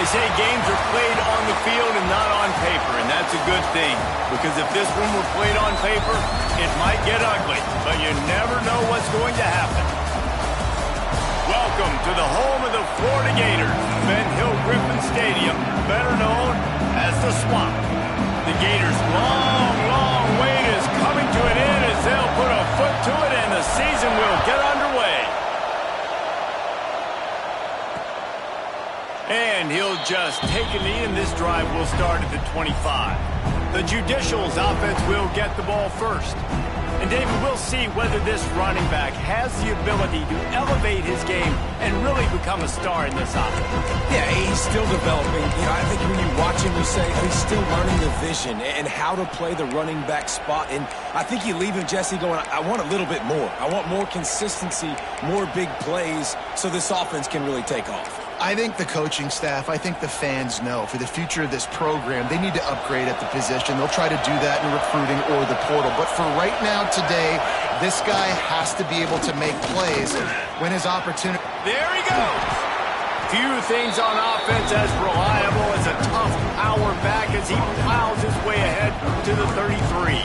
say games are played on the field and not on paper, and that's a good thing. Because if this one were played on paper, it might get ugly, but you never know what's going to happen. Welcome to the home of the Florida Gators, Ben Hill Griffin Stadium, better known as the Swamp. The Gators' long wait is coming to an end as they'll put a foot to it and the season will get underway. And he'll just take a knee, and this drive will start at the 25. The Judicials offense will get the ball first. And David, we'll see whether this running back has the ability to elevate his game and really become a star in this offense. Yeah, he's still developing. I think when you watch him, you say he's still learning the vision and how to play the running back spot. And I think you leave him, Jesse, going, I want a little bit more. I want more consistency, more big plays so this offense can really take off. I think the coaching staff, I think the fans know for the future of this program, they need to upgrade at the position. They'll try to do that in recruiting or the portal. But for right now, today, this guy has to be able to make plays when his opportunity... There he goes! Few things on offense as reliable as a tough power back as he plows his way ahead to the 33.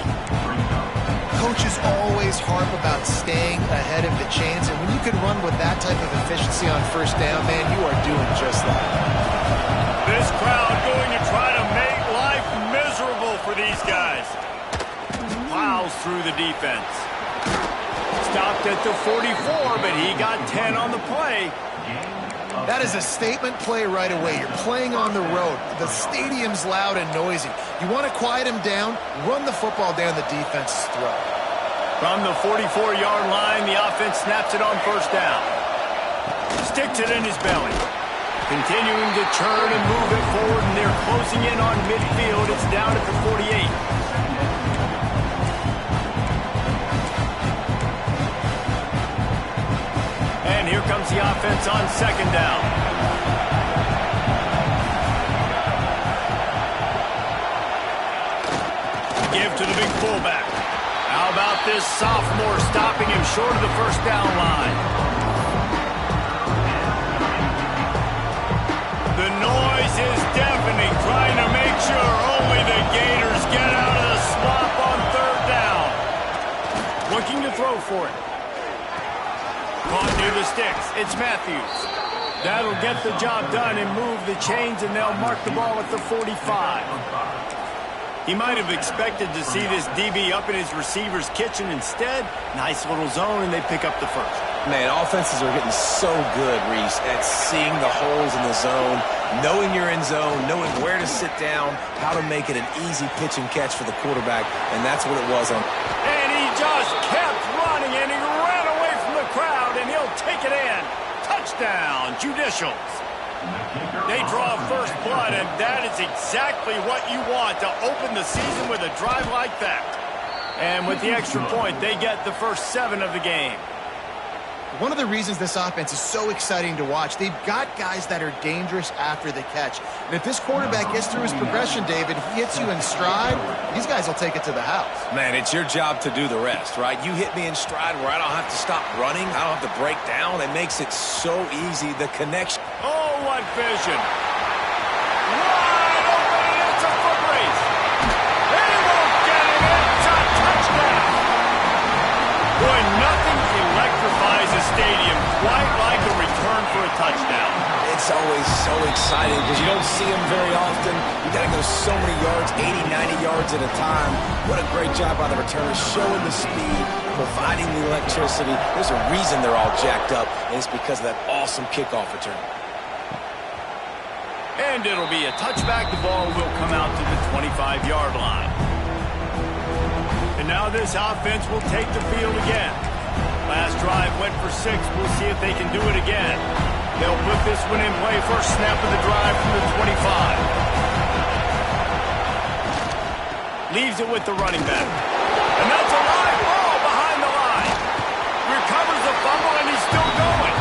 Coaches always harp about staying ahead of the chains, and when you can run with that type of efficiency on first down, man, you are doing just that. This crowd going to try to make life miserable for these guys. Plows through the defense. Stopped at the 44, but he got 10 on the play. That is a statement play right away. You're playing on the road. The stadium's loud and noisy. You want to quiet him down, run the football down the defense's throat. From the 44-yard line, the offense snaps it on first down. Sticks it in his belly. Continuing to churn and move it forward, and they're closing in on midfield. It's down at the 48. And here comes the offense on second down. Give to the big fullback. How about this sophomore stopping him short of the first down line? The noise is deafening, trying to make sure only the Gators get out of the swamp on third down. Looking to throw for it. Caught near the sticks. It's Matthews. That'll get the job done and move the chains, and they'll mark the ball at the 45. He might have expected to see this DB up in his receiver's kitchen. Instead, nice little zone, and they pick up the first. Man, offenses are getting so good, Reese, at seeing the holes in the zone, knowing you're in zone, knowing where to sit down, how to make it an easy pitch and catch for the quarterback, and that's what it was on. And he just kept running, and he ran away from the crowd, and he'll take it in. Touchdown, Judicials. They draw first blood, and that is exactly what you want to open the season with a drive like that. And with the extra point, they get the first 7 of the game. One of the reasons this offense is so exciting to watch, they've got guys that are dangerous after the catch. And if this quarterback gets through his progression, David, if he hits you in stride, these guys will take it to the house. Man, it's your job to do the rest, right? You hit me in stride where I don't have to stop running. I don't have to break down. It makes it so easy, the connection. Oh, what vision. Wide open, and it's a foot race. They won't get it. It's a touchdown. Boy, nothing electrifies a stadium quite like a return for a touchdown. It's always so exciting because you don't see them very often. You got to go so many yards, 80, 90 yards at a time. What a great job by the returners, showing the speed, providing the electricity. There's a reason they're all jacked up, and it's because of that awesome kickoff return. And it'll be a touchback. The ball will come out to the 25-yard line. And now this offense will take the field again. Last drive went for 6. We'll see if they can do it again. They'll put this one in play. First snap of the drive from the 25. Leaves it with the running back. And that's a live ball behind the line. Recovers the fumble, and he's still going.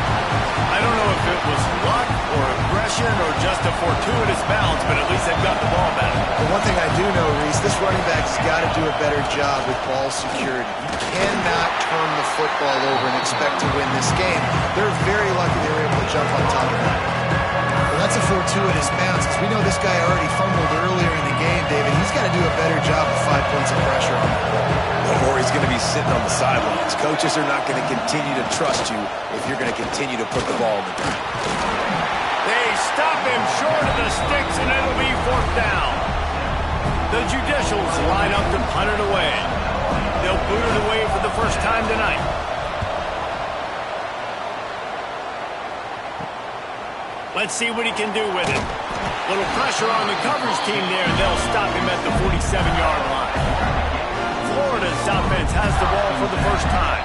I don't know if it was luck or aggression or just a fortuitous bounce, but at least they've got the ball back. The one thing I do know, Reese, this running back's got to do a better job with ball security. You cannot turn the football over and expect to win this game. They're very lucky they were able to jump on top of that. That's a fortuitous bounce, because we know this guy already fumbled earlier in the game, David. He's got to do a better job with 5 points of pressure on him. Or he's going to be sitting on the sidelines. Coaches are not going to continue to trust you if you're going to continue to put the ball in the ground. They stop him short of the sticks, and it'll be 4th down. The Judicials line up to punt it away. They'll boot it away for the first time tonight. Let's see what he can do with it. Little pressure on the coverage team there, and they'll stop him at the 47-yard line. Florida's offense has the ball for the first time.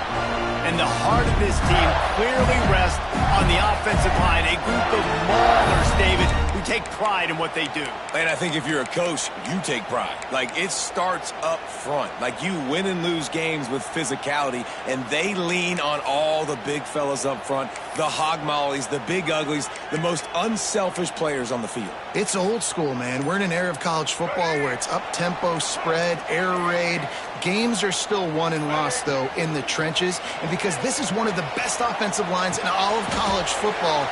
And the heart of this team clearly rests on the offensive line, a group of maulers, David, who take pride in what they do. And I think if you're a coach, you take pride. Like, it starts up front. Like, you win and lose games with physicality, and they lean on all the big fellas up front, the hog mollies, the big uglies, the most unselfish players on the field. It's old school, man. We're in an era of college football where it's up-tempo, spread, air raid. Games are still won and lost, though, in the trenches. And because this is one of the best offensive lines in all of college football,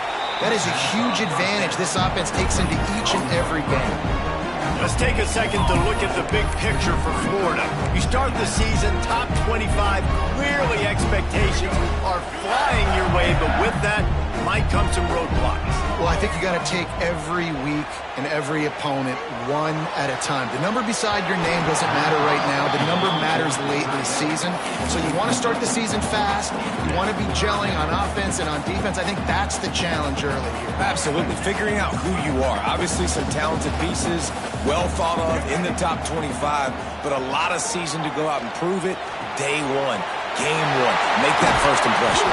that is a huge advantage this offense takes into each and every game. Let's take a second to look at the big picture for Florida. You start the season top 25. Clearly expectations are flying your way, but with that might come some roadblocks. Well, I think you got to take every week and every opponent one at a time. The number beside your name doesn't matter right now. The number matters late in the season. So you want to start the season fast. You want to be gelling on offense and on defense. I think that's the challenge early here. Absolutely. Figuring out who you are. Obviously some talented pieces, well thought of in the top 25, but a lot of season to go out and prove it. Day one, game one. Make that first impression.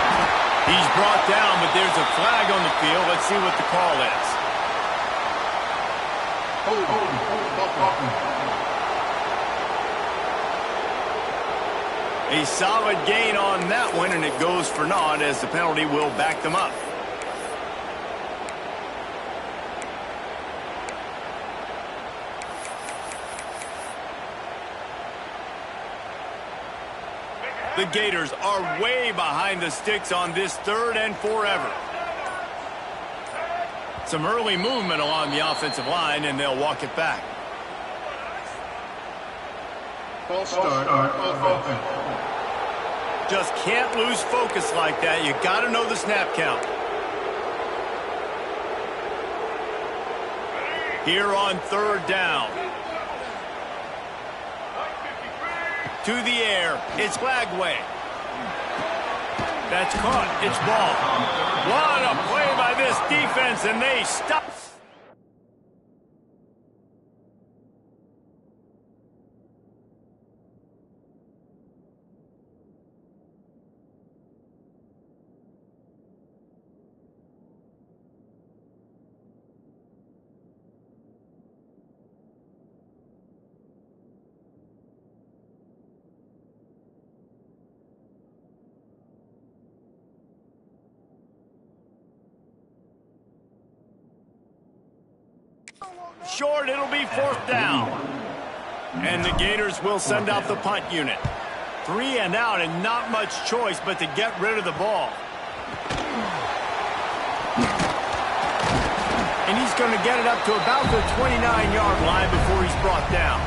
He's brought down, but there's a flag on the field. Let's see what the call is. A solid gain on that one, and it goes for naught as the penalty will back them up. The Gators are way behind the sticks on this 3rd and forever. Some early movement along the offensive line, and they'll walk it back. False start. Just can't lose focus like that. You got to know the snap count. Here on 3rd down. To the air, it's Flagway. That's caught, it's ball. What a play by this defense, and they stop. Short, it'll be 4th down. And the Gators will send out the punt unit. 3 and out, and not much choice but to get rid of the ball. And he's going to get it up to about the 29-yard line before he's brought down.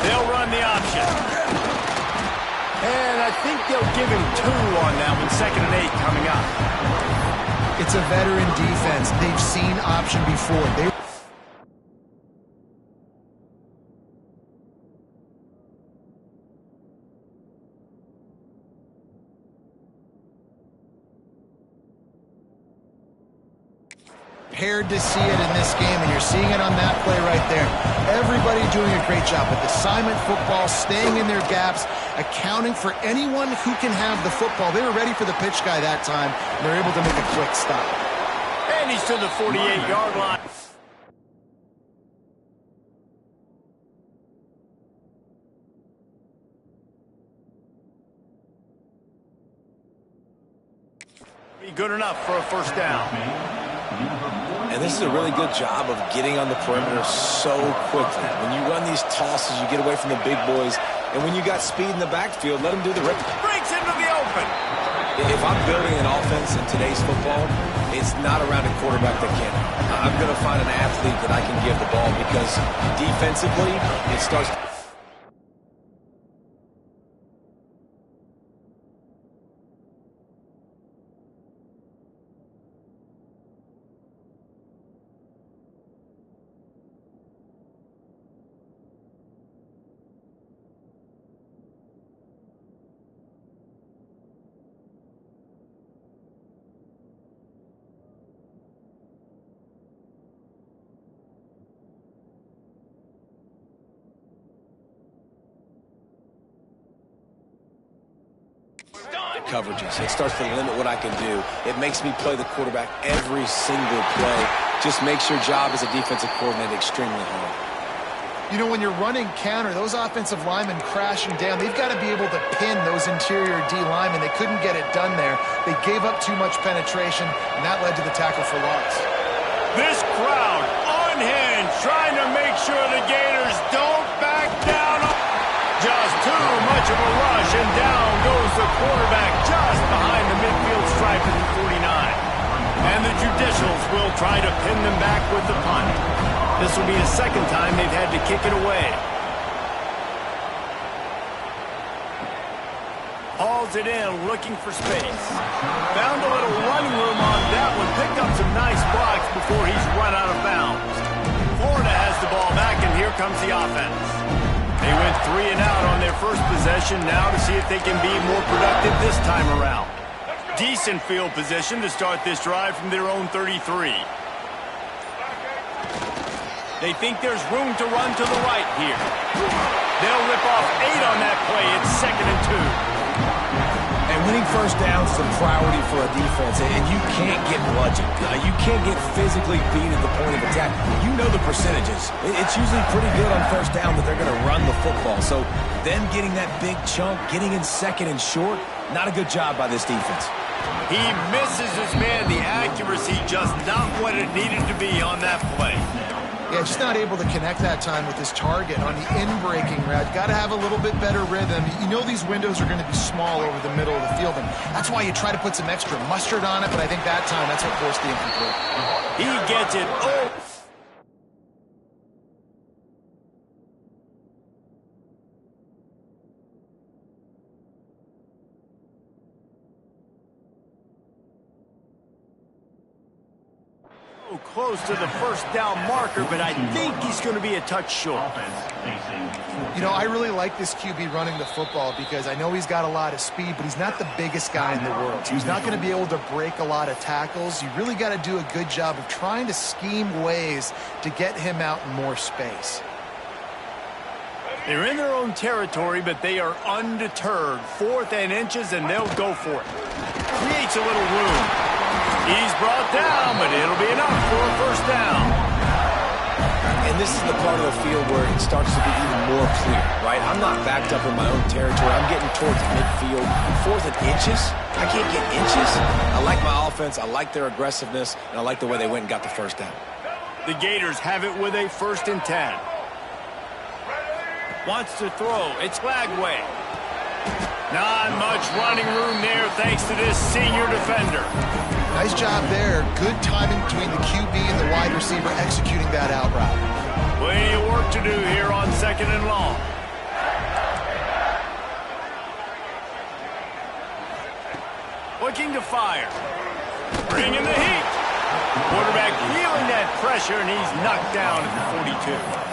They'll run the option. And I think they'll give him 2 on that one. 2nd and 8 coming up. It's a veteran defense. They've seen option before. Prepared to see it in this game, and you're seeing it on that play right there. Everybody doing a great job with assignment football, staying in their gaps, accounting for anyone who can have the football. They were ready for the pitch guy that time, and they're able to make a quick stop. And he's to the 48-yard line. Be good enough for a 1st down. And this is a really good job of getting on the perimeter so quickly. When you run these tosses, you get away from the big boys, And when you got speed in the backfield, let him do the rip. Breaks into the open. If I'm building an offense in today's football, it's not around a quarterback that can. I'm going to find an athlete that I can give the ball because defensively, it starts. Coverages. It starts to limit what I can do. It makes me play the quarterback every single play. Just makes your job as a defensive coordinator extremely hard. You know, when you're running counter, those offensive linemen crashing down, they've got to be able to pin those interior D linemen. They couldn't get it done there. They gave up too much penetration, and that led to the tackle for loss. This crowd unhinged, trying to make sure the Gators don't back down. Just too much of a rush, and down goes the quarterback just behind the midfield stripe at the 49. And the Judicials will try to pin them back with the punt. This will be the second time they've had to kick it away. Hauls it in, looking for space. Found a little running room on that one. Picked up some nice blocks before he's run out of bounds. Florida has the ball back, and here comes the offense. They went 3 and out on their first possession, now to see if they can be more productive this time around. Decent field position to start this drive from their own 33. They think there's room to run to the right here. They'll rip off 8 on that play. It's 2nd and 2. And winning first down is a priority for a defense, and you can't get bludgeoned. You can't get physically beat at the point of attack. You know the percentages. It's usually pretty good on first down that they're going to run the football. So them getting that big chunk, getting in 2nd and short, not a good job by this defense. He misses his man. The accuracy just not what it needed to be on that play. Yeah, just not able to connect that time with his target on the in-breaking route. Got to have a little bit better rhythm. You know these windows are going to be small over the middle of the field, and that's why you try to put some extra mustard on it, but I think that time that's what forced the incomplete. He gets it. Oh! Close to the first down marker, but I think he's going to be a touch short. You know, I really like this QB running the football because I know he's got a lot of speed, but he's not the biggest guy in the world. So he's not going to be able to break a lot of tackles. You really got to do a good job of trying to scheme ways to get him out in more space. They're in their own territory, but they are undeterred. 4th and inches, and they'll go for it. Creates a little room. He's brought down, but it'll be enough for a first down. And this is the part of the field where it starts to be even more clear, right? I'm not backed up in my own territory. I'm getting towards midfield. 4th and inches? I can't get inches. I like my offense. I like their aggressiveness, and I like the way they went and got the first down. The Gators have it with a 1st and 10. Wants to throw. It's Flagway. Not much running room there thanks to this senior defender. Nice job there. Good timing between the QB and the wide receiver executing that out route. Plenty of work to do here on 2nd and long. Looking to fire. Bringing the heat. Quarterback feeling that pressure, and he's knocked down at the 42.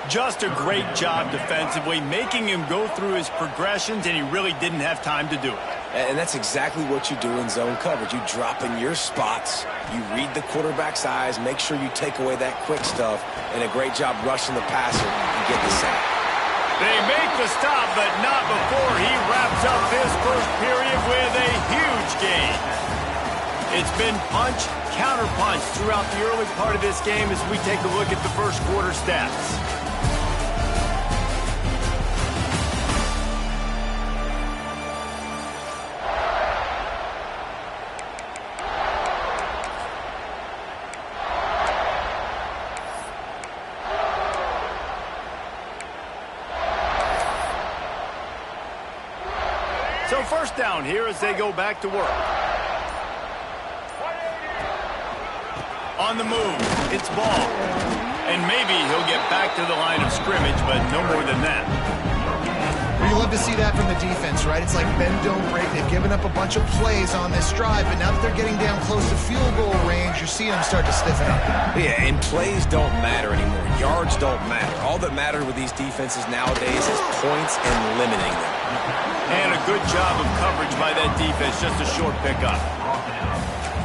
Just a great job defensively, making him go through his progressions, and he really didn't have time to do it. And that's exactly what you do in zone coverage. You drop in your spots, you read the quarterback's eyes, make sure you take away that quick stuff, and a great job rushing the passer and get the sack. They make the stop, but not before he wraps up his first period with a huge gain. It's been punch, counter-punch throughout the early part of this game as we take a look at the first quarter stats. So first down here as they go back to work. On the move, it's ball. And maybe he'll get back to the line of scrimmage, but no more than that. You love to see that from the defense, right? It's like bend, don't break. They've given up a bunch of plays on this drive, but now that they're getting down close to field goal range, you're seeing them start to stiffen up. Yeah, and plays don't matter anymore. Yards don't matter. All that matters with these defenses nowadays is points and limiting them. And a good job of coverage by that defense, just a short pickup.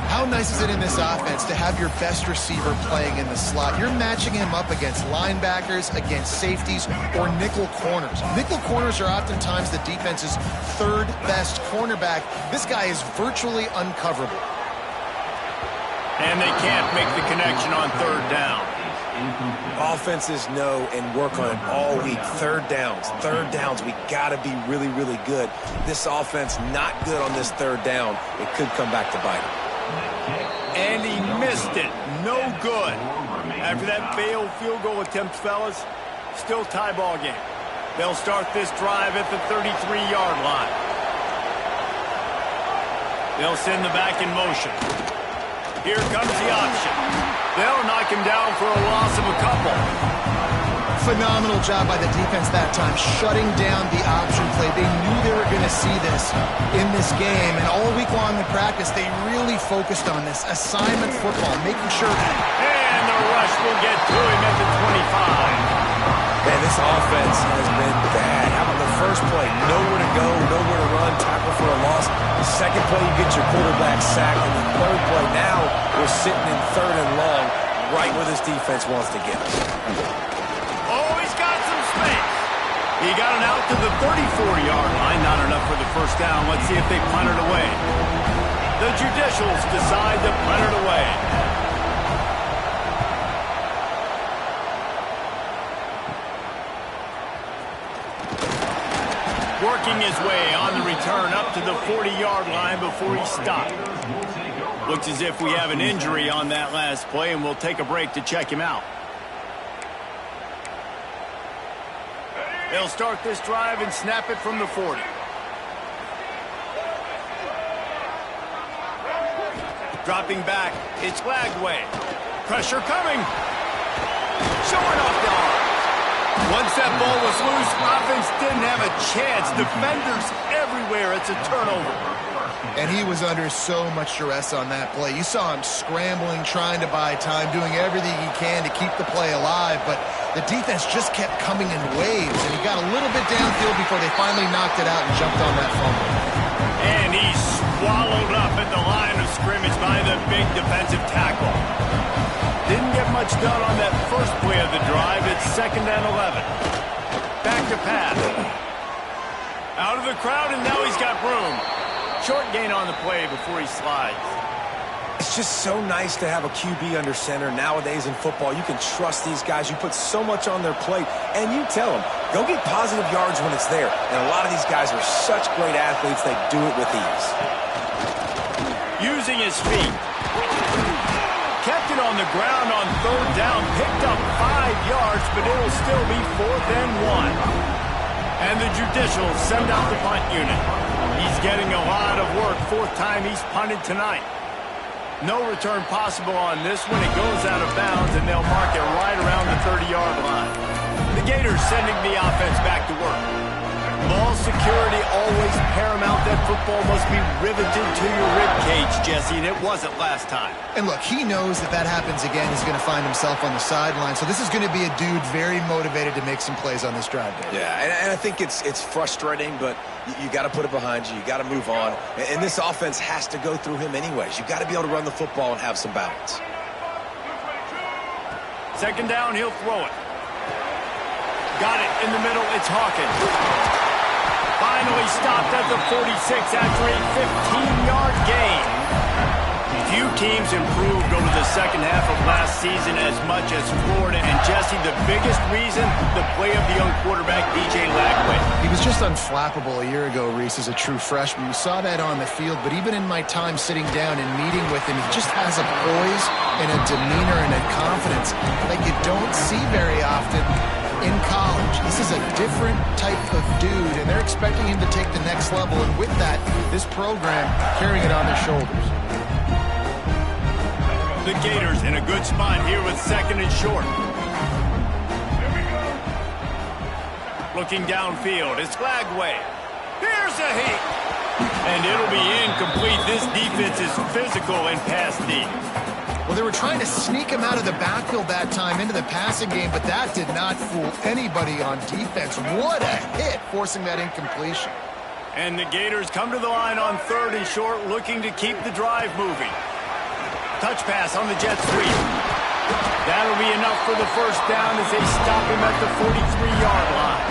How nice is it in this offense to have your best receiver playing in the slot? You're matching him up against linebackers, against safeties, or nickel corners. Nickel corners are oftentimes the defense's third best cornerback. This guy is virtually uncoverable. And they can't make the connection on third down. Offenses know and work on it all week. Third downs, we got to be really, really good. This offense not good on this third down. It could come back to bite them. And he missed it. No good. After that failed field goal attempt, fellas, still tie ball game. They'll start this drive at the 33-yard line. They'll send the back in motion. Here comes the option. They'll knock him down for a loss of a couple. Phenomenal job by the defense that time, shutting down the option play. They knew they were going to see this in this game, and all week long in practice, they really focused on this assignment football, making sure. And the rush will get to him at the 25. Man, this offense has been bad. How about the first play? Nowhere to go, nowhere to run, tackle for a loss. The second play, you get your quarterback sacked. And the third play, now we're sitting in third and long, right where this defense wants to get us. Oh, he's got some space. He got it out to the 34-yard line. Not enough for the first down. Let's see if they punt it away. The Judicials decide to punt it away. Working his way on the return up to the 40-yard line before he stopped. Looks as if we have an injury on that last play, and we'll take a break to check him out. They'll start this drive and snap it from the 40. Dropping back, it's Lagway. Pressure coming. Showing off the arm. Once that ball was loose, offense didn't have a chance. Defenders everywhere. It's a turnover. And he was under so much duress on that play. You saw him scrambling, trying to buy time, doing everything he can to keep the play alive, but the defense just kept coming in waves, and he got a little bit downfield before they finally knocked it out and jumped on that fumble. And he's swallowed up at the line of scrimmage by the big defensive tackle. Didn't get much done on that first play of the drive. It's 2nd and 11. Back to pass. Out of the crowd, and now he's got room. Short gain on the play before he slides. It's just so nice to have a QB under center. Nowadays in football, you can trust these guys. You put so much on their plate, and you tell them, go get positive yards when it's there. And a lot of these guys are such great athletes, they do it with ease. Using his feet. Kept it on the ground on third down. Picked up 5 yards, but it'll still be 4th and 1. And the Judicials send out the punt unit. He's getting a lot of work. 4th time he's punted tonight. No return possible on this one. It goes out of bounds, and they'll mark it right around the 30-yard line. The Gators sending the offense back to work. Ball security always paramount. That football must be riveted to your ribcage, Jesse, and it wasn't last time. And look, he knows if that happens again, he's going to find himself on the sideline. So this is going to be a dude very motivated to make some plays on this drive, Dave. Yeah, and I think it's frustrating, but you got to put it behind you. You got to move on. And this offense has to go through him anyways. You got to be able to run the football and have some balance. 2nd down, he'll throw it. Got it in the middle. It's Hawkins. Finally stopped at the 46 after a 15-yard gain. Few teams improved over the second half of last season as much as Florida. And Jesse, the biggest reason, the play of the young quarterback, DJ Lagway. He was just unflappable a year ago, Reese, as a true freshman. You saw that on the field, but even in my time sitting down and meeting with him, he just has a poise and a demeanor and a confidence that you don't see very often in college. This is a different type of dude, and they're expecting him to take the next level. And with that, this program carrying it on their shoulders. The Gators in a good spot here with second and short. Looking downfield, it's Lagway. Here's a heat. And it'll be incomplete. This defense is physical and pass deep. Well, they were trying to sneak him out of the backfield that time into the passing game, but that did not fool anybody on defense. What a hit, forcing that incompletion. And the Gators come to the line on third and short, looking to keep the drive moving. Touch pass on the jet sweep. That'll be enough for the first down as they stop him at the 43-yard line.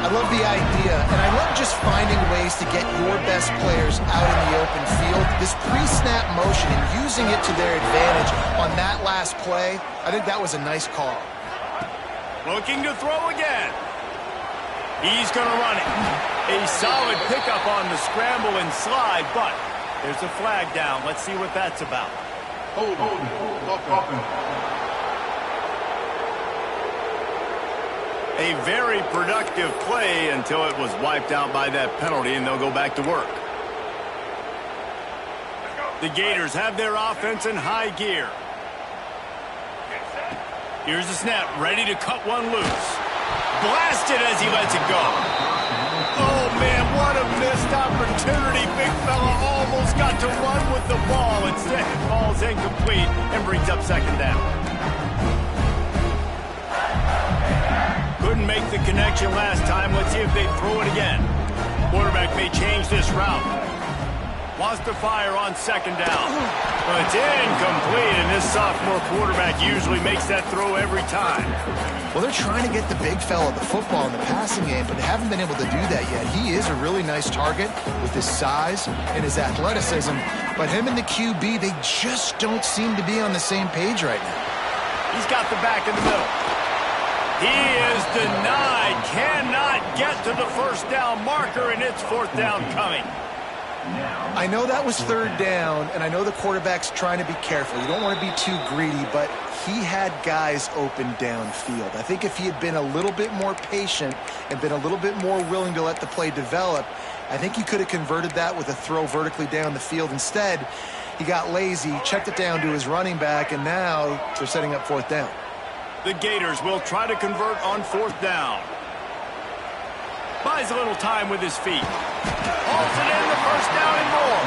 I love the idea, and I love just finding ways to get your best players out in the open field. This pre-snap motion and using it to their advantage on that last play, I think that was a nice call. Looking to throw again. He's going to run it. A solid pickup on the scramble and slide, but there's a flag down. Let's see what that's about. Hold on. A very productive play until it was wiped out by that penalty, and they'll go back to work. The Gators have their offense in high gear. Here's the snap, ready to cut one loose. Blasted as he lets it go. Oh, man, what a missed opportunity. Big fella almost got to run with the ball. Instead, it falls incomplete and brings up second down. Couldn't make the connection last time. Let's see if they throw it again. Quarterback may change this route. Wants to fire on second down. But it's incomplete, and this sophomore quarterback usually makes that throw every time. Well, they're trying to get the big fella the football in the passing game, but they haven't been able to do that yet. He is a really nice target with his size and his athleticism, but him and the QB, they just don't seem to be on the same page right now. He's got the back in the middle. He is denied, cannot get to the first down marker, and it's fourth down coming. I know that was third down, and I know the quarterback's trying to be careful. You don't want to be too greedy, but he had guys open downfield. I think if he had been a little bit more patient and been a little bit more willing to let the play develop, I think he could have converted that with a throw vertically down the field. Instead, he got lazy, checked it down to his running back, and now they're setting up fourth down. The Gators will try to convert on fourth down. Buys a little time with his feet. Hauls it in, the first down and more.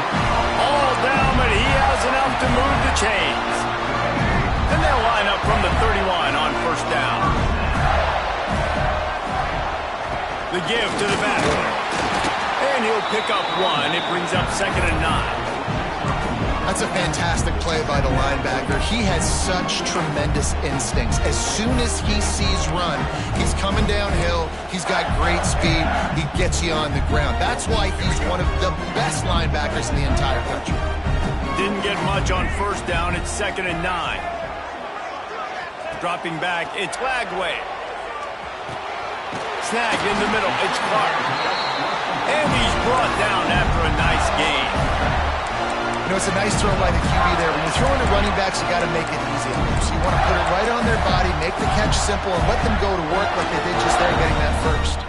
All down, but he has enough to move the chains. And they'll line up from the 31 on first down. The give to the back. And he'll pick up one. It brings up second and 9. That's a fantastic play by the linebacker. He has such tremendous instincts. As soon as he sees run, he's coming downhill. He's got great speed. He gets you on the ground. That's why he's one of the best linebackers in the entire country. Didn't get much on first down. It's second and 9. Dropping back, it's Lagway. Snagged in the middle, it's Clark. And he's brought down after a nice gain. You know, it's a nice throw by the QB there. When you're throwing to running backs, you got to make it easy on them. So you want to put it right on their body, make the catch simple, and let them go to work like they did just there getting that first.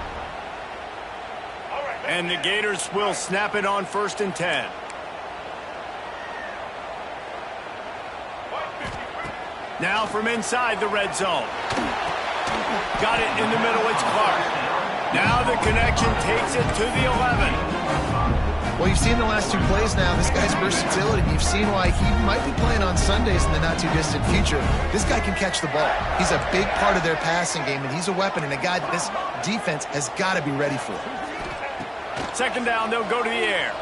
And the Gators will snap it on first and 10. Now from inside the red zone. Got it in the middle, it's Clark. Now the connection takes it to the 11. Well, you've seen the last two plays now. This guy's versatility. You've seen why he might be playing on Sundays in the not-too-distant future. This guy can catch the ball. He's a big part of their passing game, and he's a weapon and a guy that this defense has got to be ready for. Second down, they'll go to the air.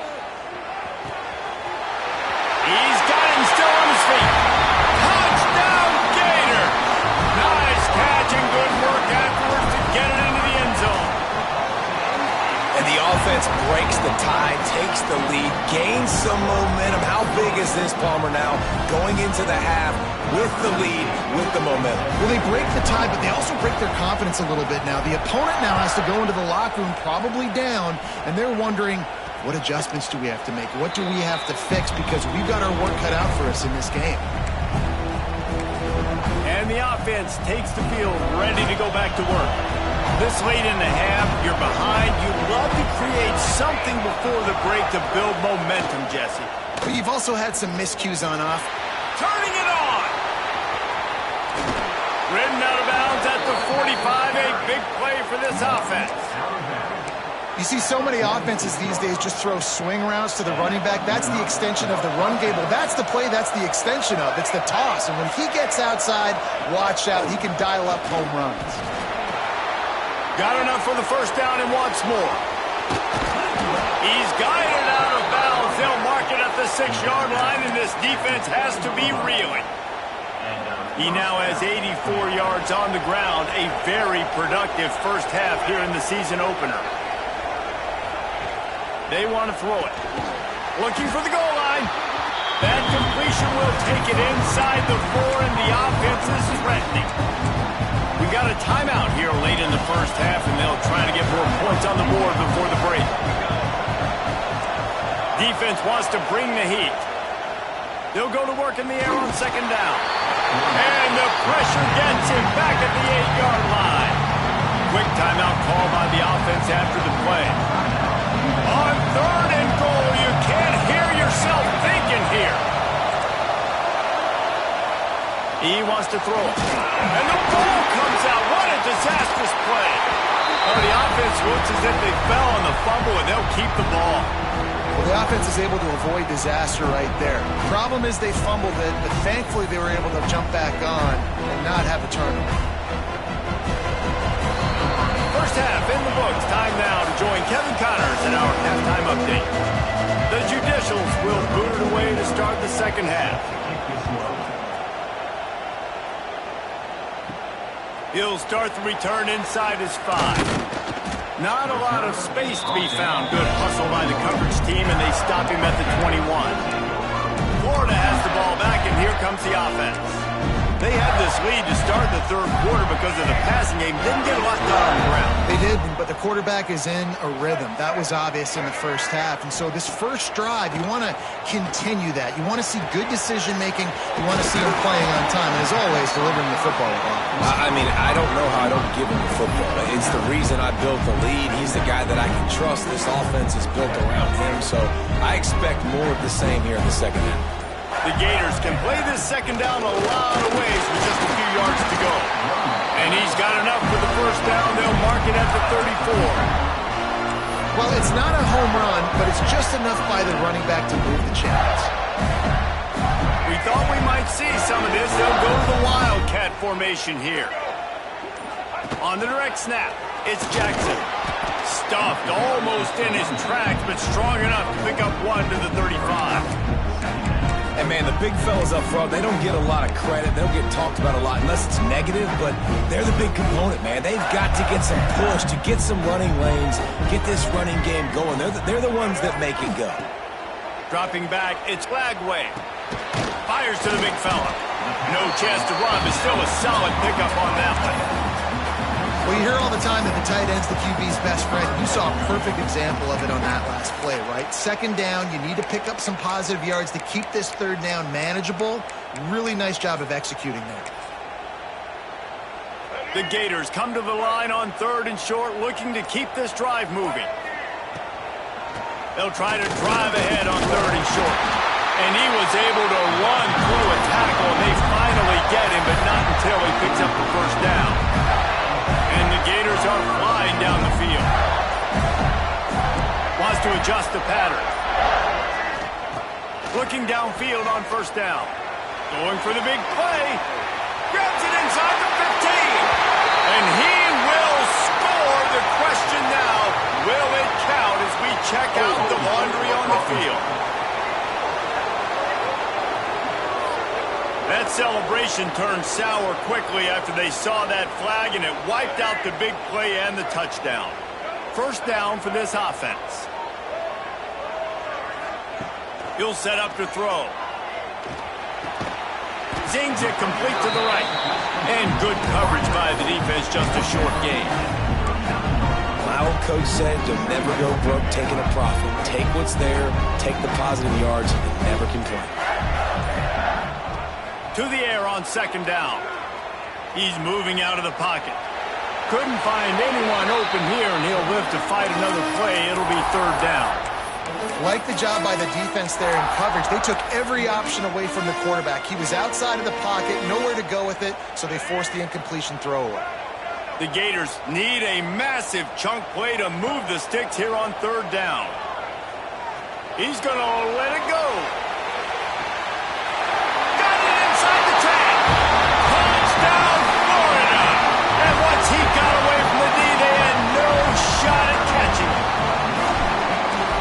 He's got it and still on his feet. Touchdown, Gator! Nice catch and good work afterwards to get it into the end zone. And the offense breaks the tie, takes the lead, gains some momentum. How big is this, Palmer, now going into the half with the lead, with the momentum? Well, they break the tie, but they also break their confidence a little bit now. The opponent now has to go into the locker room probably down, and they're wondering, what adjustments do we have to make? What do we have to fix? Because we've got our work cut out for us in this game. And the the offense takes the field, ready to go back to work. This late in the half, you're behind. You'd love to create something before the break to build momentum, Jesse. But you've also had some miscues on off. Turning it on! Ridden out of bounds at the 45, a big play for this offense. You see so many offenses these days just throw swing routes to the running back. That's the extension of the run game. Well, that's the play that's the extension of. It's the toss. And when he gets outside, watch out. He can dial up home runs. Got enough for the first down and wants more. He's guided out of bounds. They'll mark it at the 6-yard line, and this defense has to be reeling. He now has 84 yards on the ground. A very productive first half here in the season opener. They want to throw it. Looking for the goal line. That completion will take it inside the 4, and the offense is threatening. We got a timeout here late in the first half, and they'll try to get more points on the board before the break. Defense wants to bring the heat. They'll go to work in the air on second down. And the pressure gets him back at the 8-yard line. Quick timeout call by the offense after the play. On third and goal, you can't hear yourself thinking here. He wants to throw it. And the ball comes out. What a disastrous play. Oh, the offense looks as if they fell on the fumble, and they'll keep the ball. Well, the offense is able to avoid disaster right there. Problem is they fumbled it, but thankfully they were able to jump back on and not have a turnover. First half in the books. Time now to join Kevin Connors in our halftime update. The Judicials will boot it away to start the second half. He'll start the return inside his 5. Not a lot of space to be found. Good hustle by the coverage team, and they stop him at the 21. Florida has the ball back, and here comes the offense. They had this lead to start the third quarter because of the passing game. Didn't get a lot done on the ground. They did, but the quarterback is in a rhythm. That was obvious in the first half. And so this first drive, you want to continue that. You want to see good decision-making. You want to see him playing on time. And as always, delivering the football. I mean, I don't know how I don't give him the football. It's the reason I built the lead. He's the guy that I can trust. This offense is built around him. So I expect more of the same here in the second half. The Gators can play this second down a lot of ways with just a few yards to go. And he's got enough for the first down. They'll mark it at the 34. Well, it's not a home run, but it's just enough by the running back to move the chains. We thought we might see some of this. They'll go to the Wildcat formation here. On the direct snap, it's Jackson. Stuffed almost in his tracks, but strong enough to pick up one to the 35. And, man, the big fellas up front, they don't get a lot of credit. They don't get talked about a lot unless it's negative, but they're the big component, man. They've got to get some push, to get some running lanes, get this running game going. They're the ones that make it go. Dropping back, it's Flagway. Fires to the big fella. No chance to run, but still a solid pickup on that one. Well, you hear all the time that the tight end's the QB's best friend. You saw a perfect example of it on that last play, right? Second down, you need to pick up some positive yards to keep this third down manageable. Really nice job of executing there. The Gators come to the line on third and short, looking to keep this drive moving. They'll try to drive ahead on third and short. And he was able to run through a tackle, and they finally get him, but not until he picks up the first down. And the Gators are flying down the field. Wants to adjust the pattern. Looking downfield on first down. Going for the big play. Grabs it inside the 15. And he will score. The question now, will it count as we check out the laundry on the field? That celebration turned sour quickly after they saw that flag, and it wiped out the big play and the touchdown. First down for this offense. He'll set up to throw. Zings it complete to the right. And good coverage by the defense, just a short gain. My old coach said you'll never go broke taking a profit. Take what's there, take the positive yards, and never complain. To the air on second down. He's moving out of the pocket. Couldn't find anyone open here, and he'll live to fight another play. It'll be third down. Like the job by the defense there in coverage. They took every option away from the quarterback. He was outside of the pocket, nowhere to go with it, so they forced the incompletion throwaway. The Gators need a massive chunk play to move the sticks here on third down. He's going to let it go. Got it inside the 10. Touchdown, Florida. And once he got away from the D, they had no shot at catching him.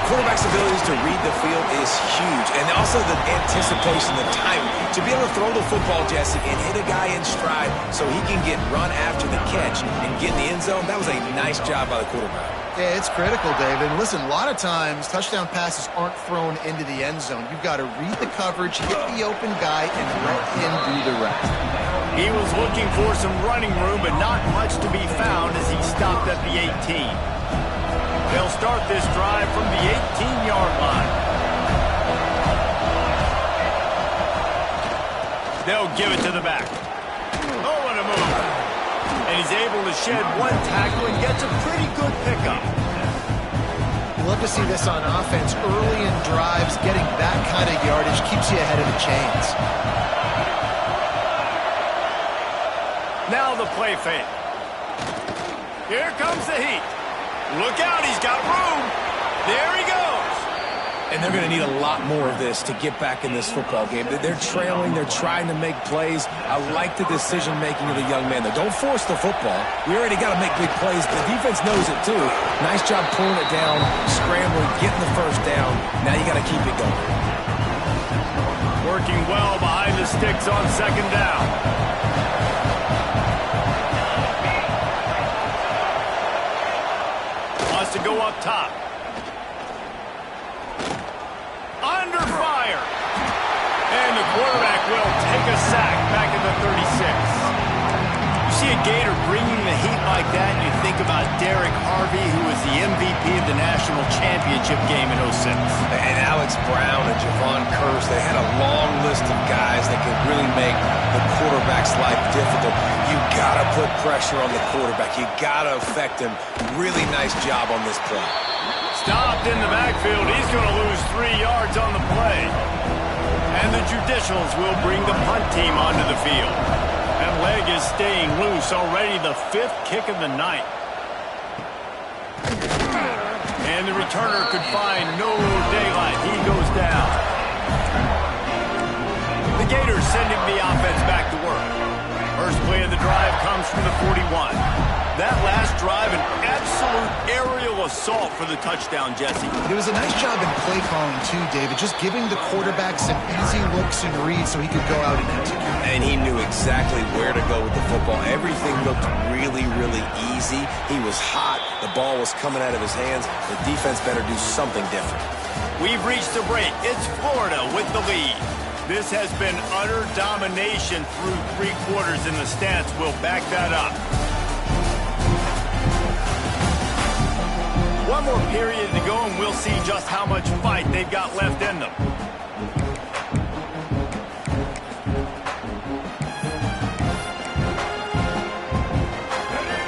Quarterback's abilities to read the field is huge, and also the anticipation, the timing. To be able to throw the football, Jesse, and hit a guy in stride so he can get run after the catch and get in the end zone, that was a nice job by the quarterback. Yeah, it's critical, David. Listen, a lot of times touchdown passes aren't thrown into the end zone. You've got to read the coverage, hit the open guy, and let him do the rest. He was looking for some running room, but not much to be found as he stopped at the 18. They'll start this drive from the 18-yard line. They'll give it to the back. Oh, what a move. And he's able to shed one tackle and gets a pretty good pickup. Love to see this on offense. Early in drives, getting that kind of yardage keeps you ahead of the chains. Now the play fake. Here comes the heat. Look out, he's got room. There he goes. And they're going to need a lot more of this to get back in this football game. They're trailing. They're trying to make plays. I like the decision-making of the young man. Don't force the football. We already got to make big plays. The defense knows it, too. Nice job pulling it down, scrambling, getting the first down. Now you got to keep it going. Working well behind the sticks on second down. Wants to go up top. Under fire. And the quarterback will take a sack back at the 36. You see a Gator bringing the heat like that, and you think about Derek Harvey, who was the MVP of the national championship game in 06. And Alex Brown and Javon Curse, they had a long list of guys that could really make the quarterback's life difficult. You got to put pressure on the quarterback. You got to affect him. Really nice job on this play. Stopped in the backfield. He's going to lose 3 yards on the play. And the Judicials will bring the punt team onto the field. That leg is staying loose. Already the 5th kick of the night. And the returner could find no daylight. He goes down. The Gators sending the offense back to work. First play of the drive comes from the 41. That last drive, an absolute aerial assault for the touchdown, Jesse. It was a nice job in play calling, too, David. Just giving the quarterback some easy looks and reads so he could go out and execute. And he knew exactly where to go with the football. Everything looked really, really easy. He was hot. The ball was coming out of his hands. The defense better do something different. We've reached the break. It's Florida with the lead. This has been utter domination through 3 quarters, and the stats will back that up. One more period to go, and we'll see just how much fight they've got left in them.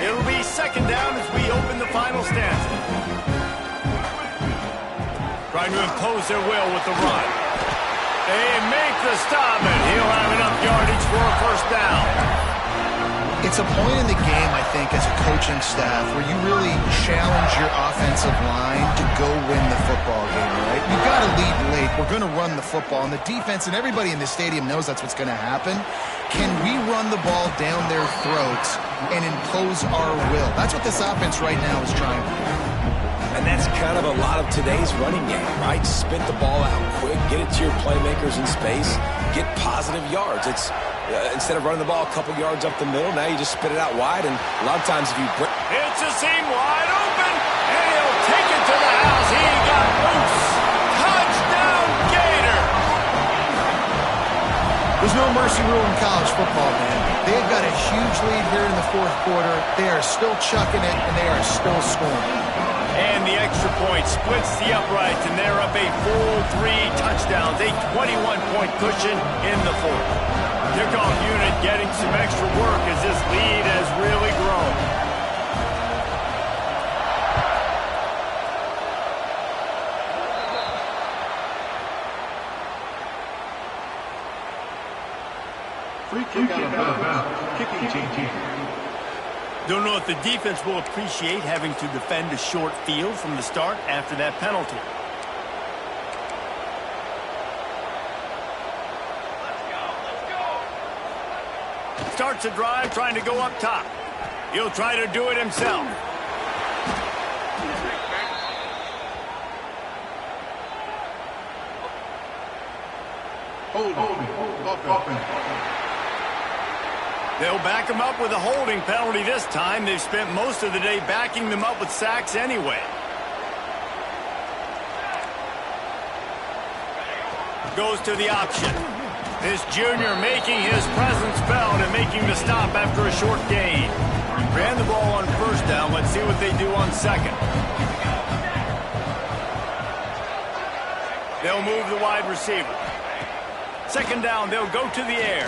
It'll be second down as we open the final stanza. Trying to impose their will with the run. They make the stop, and he'll have enough yardage for a first down. It's a point in the game, I think, as a coaching staff where you really challenge your offensive line to go win the football game, right? You've got to lead late. We're going to run the football, and the defense and everybody in the stadium knows that's what's going to happen. Can we run the ball down their throats and impose our will? That's what this offense right now is trying to do. And that's kind of a lot of today's running game, right? Spit the ball out quick, get it to your playmakers in space, get positive yards. It's instead of running the ball a couple yards up the middle, now you just spit it out wide, and a lot of times if you break... It's a seam wide open, and he'll take it to the house. He got loose. Touchdown, Gator! There's no mercy rule in college football, man. They've got a huge lead here in the 4th quarter. They are still chucking it, and they are still scoring. And the extra point splits the uprights, and they're up a full 3 touchdowns, a 21-point cushion in the 4th. Kickoff unit getting some extra work as this lead has really grown. Free kick out of bounds. Kicking team. Don't know if the defense will appreciate having to defend a short field from the start after that penalty. Starts a drive trying to go up top. He'll try to do it himself. Holding. They'll back him up with a holding penalty this time. They've spent most of the day backing them up with sacks anyway. Goes to the option. This junior making his presence felt and making the stop after a short gain. Ran the ball on first down. Let's see what they do on second. They'll move the wide receiver. Second down, they'll go to the air.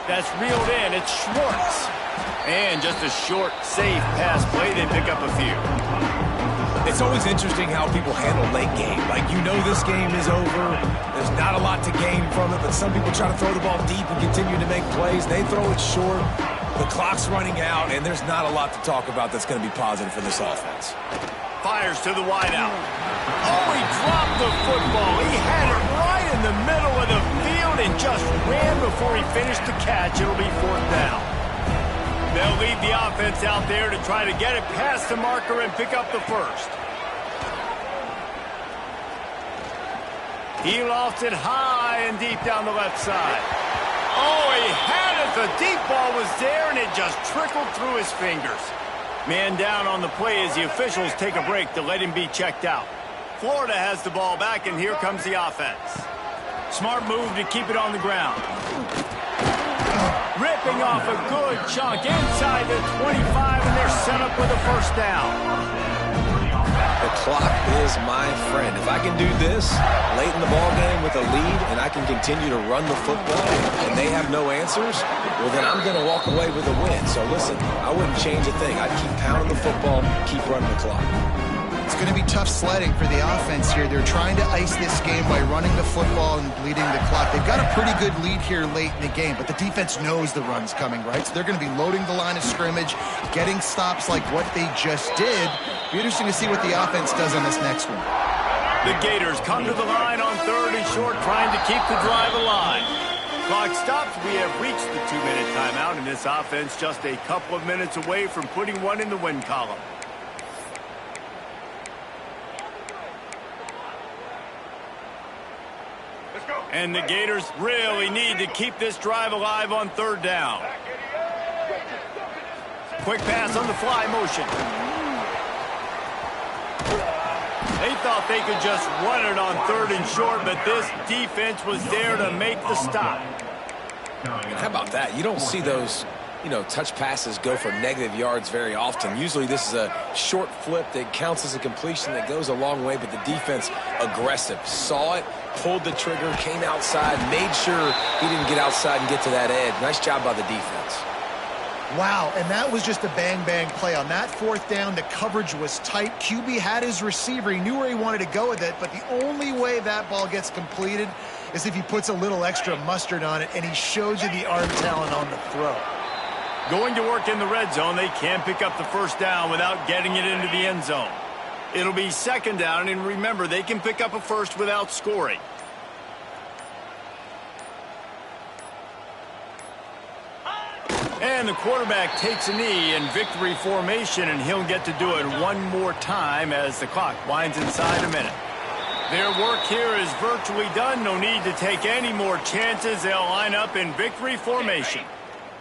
That's reeled in. It's Schwartz. And just a short, safe pass play. They pick up a few. It's always interesting how people handle late game. Like, you know this game is over. There's not a lot to gain from it, but some people try to throw the ball deep and continue to make plays. They throw it short. The clock's running out, and there's not a lot to talk about that's going to be positive for this offense. Fires to the wideout. Oh, he dropped the football. He had it right in the middle of the field and just ran before he finished the catch. It'll be fourth down. They'll lead the offense out there to try to get it past the marker and pick up the first. He lofts it high and deep down the left side. Oh, he had it. The deep ball was there, and it just trickled through his fingers. Man down on the play as the officials take a break to let him be checked out. Florida has the ball back, and here comes the offense. Smart move to keep it on the ground. Ripping off a good chunk inside the 25, and they're set up with a first down. The clock is my friend. If I can do this late in the ball game with a lead and I can continue to run the football and they have no answers, well, then I'm going to walk away with a win. So, listen, I wouldn't change a thing. I'd keep pounding the football, keep running the clock. It's going to be tough sledding for the offense here. They're trying to ice this game by running the football and bleeding the clock. They've got a pretty good lead here late in the game, but the defense knows the run's coming, right? So they're going to be loading the line of scrimmage, getting stops like what they just did. Be interesting to see what the offense does on this next one. The Gators come to the line on third and short, trying to keep the drive alive. Clock stops. We have reached the 2-minute timeout, and this offense just a couple of minutes away from putting one in the win column. And the Gators really need to keep this drive alive on third down. Quick pass on the fly motion. They thought they could just run it on third and short, but this defense was there to make the stop. How about that? You don't see those, touch passes go for negative yards very often. Usually this is a short flip that counts as a completion that goes a long way, but the defense aggressive. Saw it, pulled the trigger, came outside, made sure he didn't get outside and get to that edge. Nice job by the defense. Wow, and that was just a bang-bang play. On that fourth down, the coverage was tight. QB had his receiver. He knew where he wanted to go with it, but the only way that ball gets completed is if he puts a little extra mustard on it, and he shows you the arm talent on the throw. Going to work in the red zone, they can't pick up the first down without getting it into the end zone. It'll be second down, and remember, they can pick up a first without scoring. And the quarterback takes a knee in victory formation, and he'll get to do it one more time as the clock winds inside a minute. Their work here is virtually done. No need to take any more chances. They'll line up in victory formation.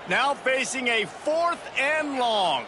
Now facing a 4th and long.